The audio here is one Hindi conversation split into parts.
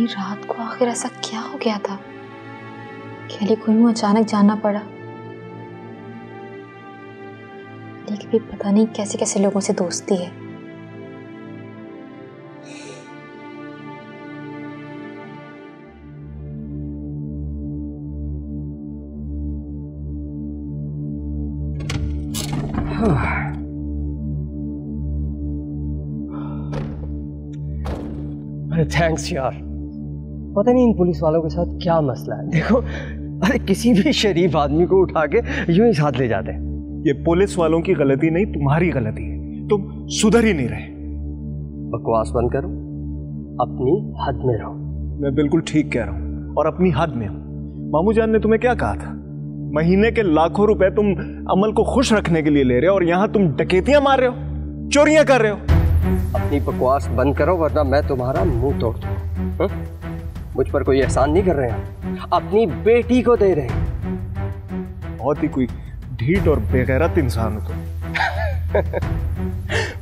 इतनी रात को आखिर ऐसा क्या हो गया था कि अली को यूं अचानक जाना पड़ा। अली की भी पता नहीं कैसे कैसे लोगों से दोस्ती है। अरे थैंक्स यार, पता नहीं इन पुलिस वालों के साथ क्या मसला है। देखो, अरे किसी भी शरीफ आदमी को उठा के यूं ही साथ ले जाते हैं। ये पुलिस वालों की गलती नहीं, तुम्हारी गलती है। तुम सुधर ही नहीं रहे। बकवास बंद करो, अपनी हद में रहो। मैं बिल्कुल ठीक कह रहा हूँ और अपनी हद में हूँ। मामू जान ने तुम्हें क्या कहा था? महीने के लाखों रुपए तुम अमल को खुश रखने के लिए ले रहे हो और यहाँ तुम डकैतियां मार रहे हो, चोरियां कर रहे हो। अपनी बकवास बंद करो वरना मैं तुम्हारा मुंह तोड़ दूं। मुझ पर कोई एहसान नहीं कर रहे हैं, अपनी बेटी को दे रहे हैं। बहुत ही कोई ढीठ और बेगैरत इंसान हो तुम।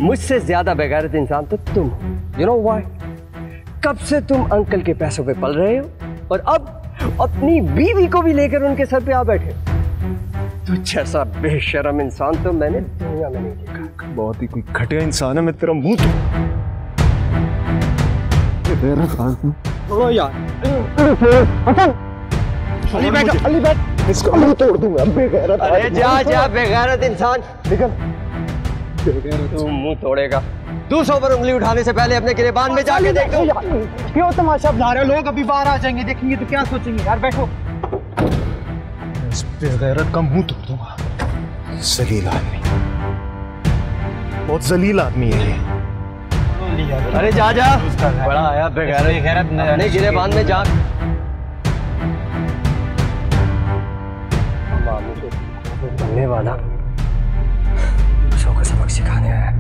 मुझसे ज्यादा बेगैरत इंसान तो तुम हो। You know why? कब से तुम अंकल के पैसों पे पल रहे हो और अब अपनी बीवी को भी लेकर उनके सर पे आ बैठे। तो जैसा बेशर्म इंसान तो मैंने दुनिया में नहीं देखा। बहुत ही कोई घटिया इंसान है। मैं तेरा मुंह तो यार अली बैठ, अली बैठ, इसका मुंह तोड़ दूंगा। बेगैरत। अरे जा बेगैरत इंसान, निकल। तू मुंह तोड़ेगा। 200 पर उंगली उठाने से पहले अपने गिरेबान में जाके देख लो। क्यों तमाशा बना रहे हो? लोग अभी बाहर आ जाएंगे, देखेंगे तो क्या सोचेंगे? यार बैठो। इस बेगैरत का मुंह तोड़ दूंगा। जलील आदमी, बहुत जलील आदमी है ये। अरे जा बड़ा आया बेगैरत, अपने गिरेबान में जा। मामू को बनने वाला दूसरों को सबक सिखाने आया।